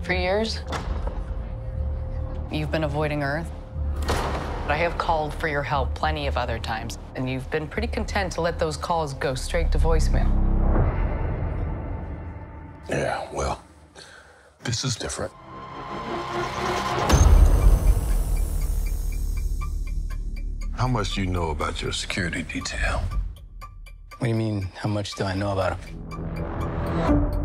For years, you've been avoiding Earth. I have called for your help plenty of other times, and you've been pretty content to let those calls go straight to voicemail. Yeah, well, this is different. How much do you know about your security detail? What do you mean, how much do I know about him?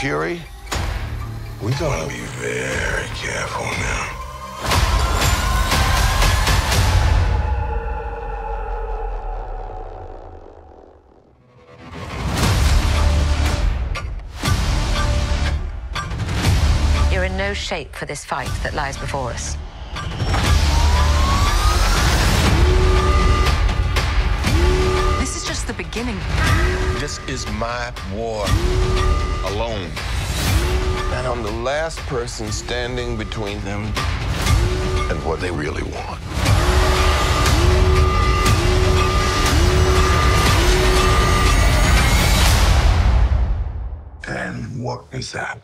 Fury, we're gonna be very careful now. You're in no shape for this fight that lies before us. This is just the beginning. This is my war alone. And I'm the last person standing between them and what they really want. And what is that?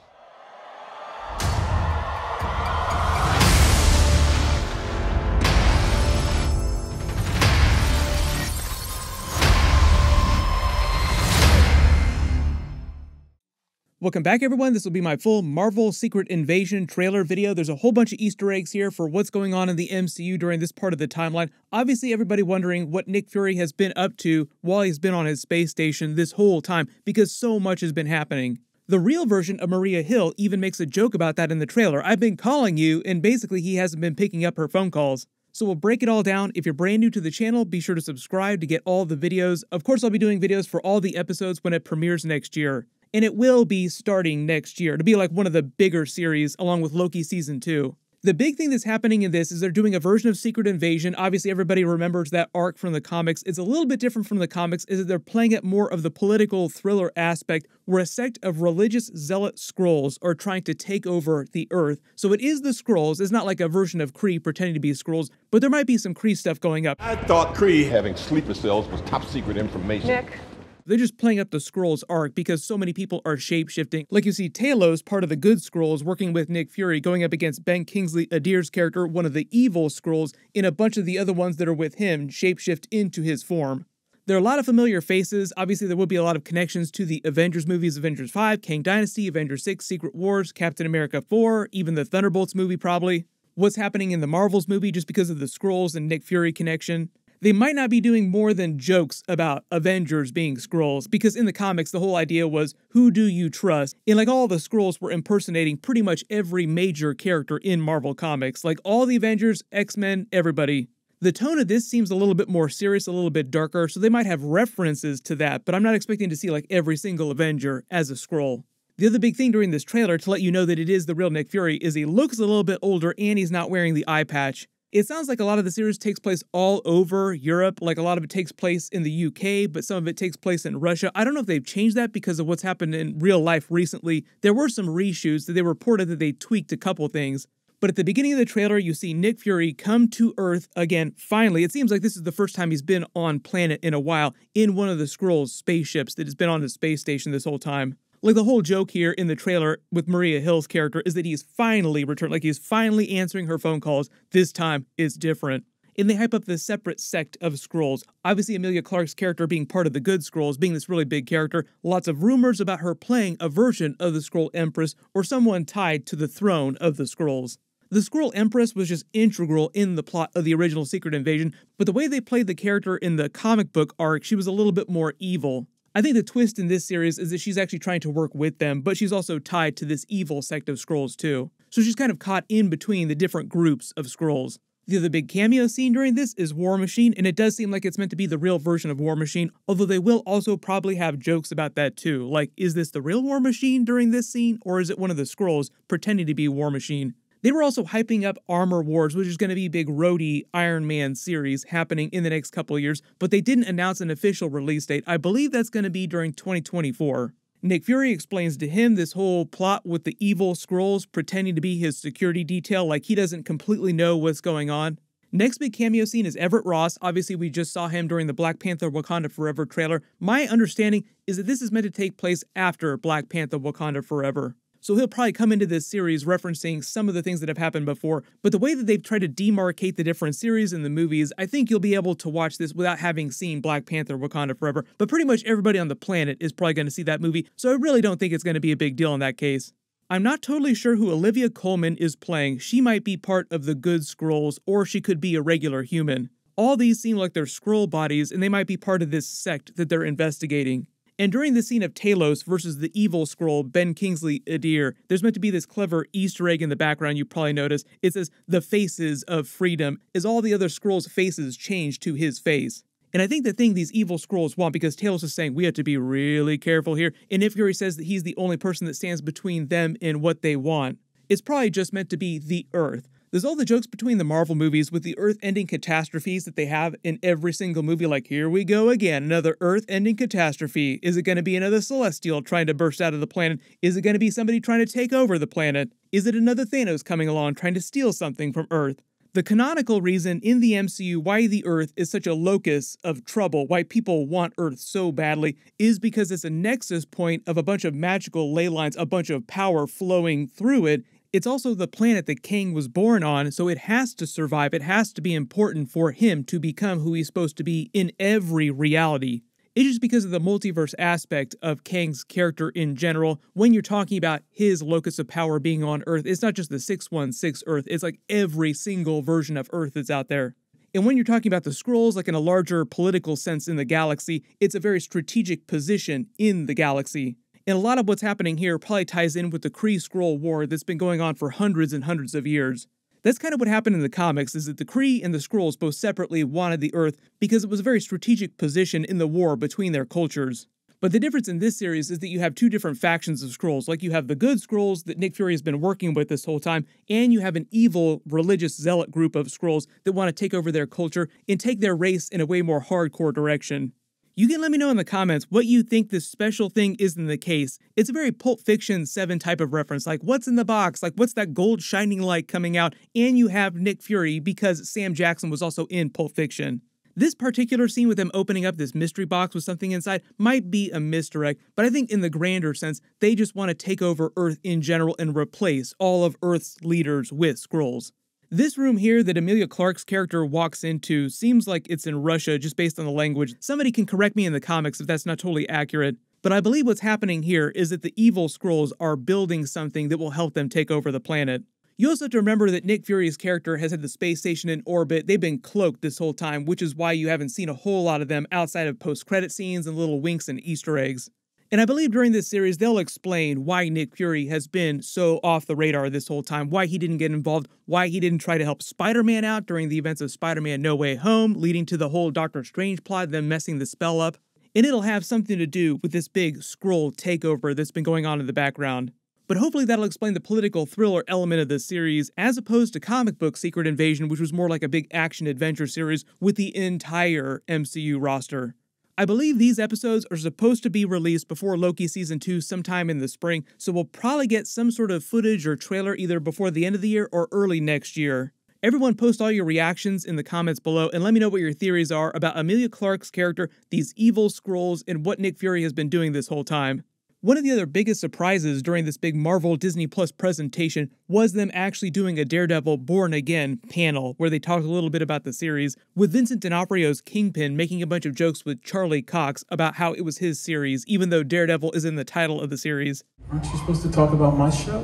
Welcome back, everyone. This will be my full Marvel Secret Invasion trailer video. There's a whole bunch of Easter eggs here for what's going on in the MCU during this part of the timeline. Obviously, everybody wondering what Nick Fury has been up to while he's been on his space station this whole time, because so much has been happening. The real version of Maria Hill even makes a joke about that in the trailer. I've been calling you, and basically he hasn't been picking up her phone calls. So we'll break it all down. If you're brand new to the channel, be sure to subscribe to get all the videos. Of course, I'll be doing videos for all the episodes when it premieres next year. And it will be starting next year to be like one of the bigger series along with Loki Season 2. The big thing that's happening in this is they're doing a version of Secret Invasion. Obviously, everybody remembers that arc from the comics. It's a little bit different from the comics, is that they're playing at more of the political thriller aspect, where a sect of religious zealot Skrulls are trying to take over the Earth. So it is the Skrulls. It's not like a version of Kree pretending to be Skrulls, but there might be some Kree stuff going up. I thought Kree having sleeper cells was top secret information. Nick. They're just playing up the Skrulls arc because so many people are shape-shifting. Like you see Talos, part of the good Skrulls, working with Nick Fury, going up against Ben Kingsley Adir's character, one of the evil Skrulls, and a bunch of the other ones that are with him shape-shift into his form. There are a lot of familiar faces. Obviously, there will be a lot of connections to the Avengers movies, Avengers 5, Kang Dynasty, Avengers 6, Secret Wars, Captain America 4, even the Thunderbolts movie probably. What's happening in the Marvels movie just because of the Skrulls and Nick Fury connection. They might not be doing more than jokes about Avengers being Skrulls, because in the comics, the whole idea was, who do you trust? And like all the Skrulls were impersonating pretty much every major character in Marvel Comics, like all the Avengers, X-Men, everybody. The tone of this seems a little bit more serious, a little bit darker, so they might have references to that, but I'm not expecting to see like every single Avenger as a Skrull. The other big thing during this trailer to let you know that it is the real Nick Fury is he looks a little bit older and he's not wearing the eye patch. It sounds like a lot of the series takes place all over Europe, like a lot of it takes place in the UK, but some of it takes place in Russia. I don't know if they've changed that because of what's happened in real life recently. There were some reshoots that they reported that they tweaked a couple things. But at the beginning of the trailer, you see Nick Fury come to Earth again, finally. It seems like this is the first time he's been on planet in a while, in one of the Skrulls' spaceships that has been on the space station this whole time. Like the whole joke here in the trailer with Maria Hill's character is that he's finally returned, like he's finally answering her phone calls. This time it's different. And they hype up this separate sect of Skrulls. Obviously Emilia Clarke's character being part of the good Skrulls, being this really big character. Lots of rumors about her playing a version of the Skrull Empress or someone tied to the throne of the Skrulls. The Skrull Empress was just integral in the plot of the original Secret Invasion, but the way they played the character in the comic book arc, she was a little bit more evil. I think the twist in this series is that she's actually trying to work with them, but she's also tied to this evil sect of Skrulls too. So she's kind of caught in between the different groups of Skrulls. The other big cameo scene during this is War Machine, and it does seem like it's meant to be the real version of War Machine, although they will also probably have jokes about that too. Like, is this the real War Machine during this scene, or is it one of the Skrulls pretending to be War Machine? They were also hyping up Armor Wars, which is going to be a big Rhodey Iron Man series happening in the next couple of years, but they didn't announce an official release date. I believe that's going to be during 2024. Nick Fury explains to him this whole plot with the evil Skrulls pretending to be his security detail, like he doesn't completely know what's going on. Next big cameo scene is Everett Ross. Obviously, we just saw him during the Black Panther Wakanda Forever trailer. My understanding is that this is meant to take place after Black Panther Wakanda Forever. So he'll probably come into this series referencing some of the things that have happened before, but the way that they've tried to demarcate the different series and the movies, I think you'll be able to watch this without having seen Black Panther Wakanda Forever, but pretty much everybody on the planet is probably going to see that movie, so I really don't think it's going to be a big deal in that case. I'm not totally sure who Olivia Colman is playing. She might be part of the Good Skrulls, or she could be a regular human. All these seem like they're Skrull bodies, and they might be part of this sect that they're investigating. And during the scene of Talos versus the evil Skrull, Ben Kingsley Adir, there's meant to be this clever Easter egg in the background you probably noticed. It says, "The faces of freedom," as all the other Skrulls' faces change to his face. And I think the thing these evil Skrulls want, because Talos is saying we have to be really careful here, and Nick Fury says that he's the only person that stands between them and what they want, it's probably just meant to be the Earth. There's all the jokes between the Marvel movies with the Earth-ending catastrophes that they have in every single movie, like, here we go again, another Earth-ending catastrophe. Is it going to be another Celestial trying to burst out of the planet? Is it going to be somebody trying to take over the planet? Is it another Thanos coming along trying to steal something from Earth? The canonical reason in the MCU why the Earth is such a locus of trouble, why people want Earth so badly, is because it's a nexus point of a bunch of magical ley lines, a bunch of power flowing through it. It's also the planet that Kang was born on, so it has to survive. It has to be important for him to become who he's supposed to be in every reality. It's just because of the multiverse aspect of Kang's character in general. When you're talking about his locus of power being on Earth, it's not just the 616 Earth, it's like every single version of Earth that's out there. And when you're talking about the Skrulls, like in a larger political sense in the galaxy, it's a very strategic position in the galaxy. And a lot of what's happening here probably ties in with the Kree-Skrull War that's been going on for hundreds and hundreds of years. That's kind of what happened in the comics, is that the Kree and the Skrulls both separately wanted the Earth because it was a very strategic position in the war between their cultures. But the difference in this series is that you have two different factions of Skrulls. Like, you have the good Skrulls that Nick Fury has been working with this whole time, and you have an evil, religious zealot group of Skrulls that want to take over their culture and take their race in a way more hardcore direction. You can let me know in the comments what you think this special thing is in the case. It's a very Pulp Fiction 7 type of reference, like what's in the box, like what's that gold shining light coming out, and you have Nick Fury because Sam Jackson was also in Pulp Fiction. This particular scene with them opening up this mystery box with something inside might be a misdirect, but I think in the grander sense, they just want to take over Earth in general and replace all of Earth's leaders with Skrulls. This room here that Emilia Clarke's character walks into seems like it's in Russia just based on the language. Somebody can correct me in the comics if that's not totally accurate. But I believe what's happening here is that the evil Skrulls are building something that will help them take over the planet. You also have to remember that Nick Fury's character has had the space station in orbit. They've been cloaked this whole time, which is why you haven't seen a whole lot of them outside of post-credit scenes and little winks and Easter eggs. And I believe during this series, they'll explain why Nick Fury has been so off the radar this whole time, why he didn't get involved, why he didn't try to help Spider-Man out during the events of Spider-Man No Way Home, leading to the whole Doctor Strange plot, them messing the spell up. And it'll have something to do with this big Skrull takeover that's been going on in the background. But hopefully that'll explain the political thriller element of this series, as opposed to comic book Secret Invasion, which was more like a big action-adventure series with the entire MCU roster. I believe these episodes are supposed to be released before Loki Season 2 sometime in the spring, so we'll probably get some sort of footage or trailer either before the end of the year or early next year. Everyone post all your reactions in the comments below and let me know what your theories are about Emilia Clarke's character, these evil Skrulls, and what Nick Fury has been doing this whole time. One of the other biggest surprises during this big Marvel Disney Plus presentation was them actually doing a Daredevil Born Again panel where they talked a little bit about the series, with Vincent D'Onofrio's Kingpin making a bunch of jokes with Charlie Cox about how it was his series, even though Daredevil is in the title of the series. Aren't you supposed to talk about my show?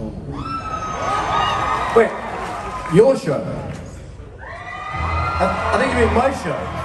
Wait, your show? I think you mean my show.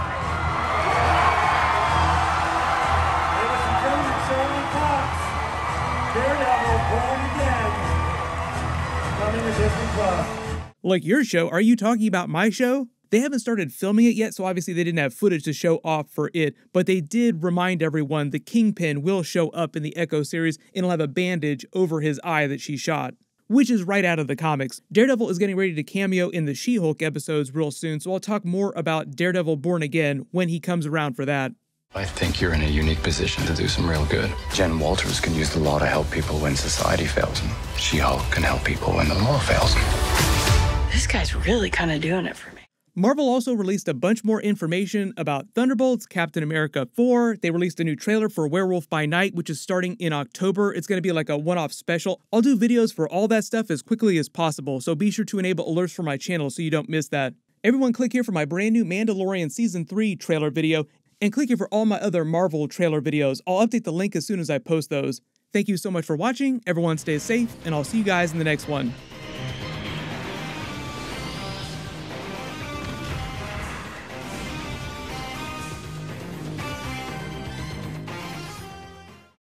Like your show, are you talking about my show? They haven't started filming it yet, so obviously they didn't have footage to show off for it, but they did remind everyone the Kingpin will show up in the Echo series and he'll have a bandage over his eye that she shot, which is right out of the comics. Daredevil is getting ready to cameo in the She-Hulk episodes real soon, so I'll talk more about Daredevil Born Again when he comes around for that. I think you're in a unique position to do some real good. Jen Walters can use the law to help people when society fails them. She-Hulk can help people when the law fails them. This guy's really kind of doing it for me. Marvel also released a bunch more information about Thunderbolts, Captain America 4. They released a new trailer for Werewolf by Night, which is starting in October. It's going to be like a one-off special. I'll do videos for all that stuff as quickly as possible, so be sure to enable alerts for my channel so you don't miss that. Everyone click here for my brand new Mandalorian Season 3 trailer video, and click here for all my other Marvel trailer videos. I'll update the link as soon as I post those. Thank you so much for watching, everyone stay safe, and I'll see you guys in the next one.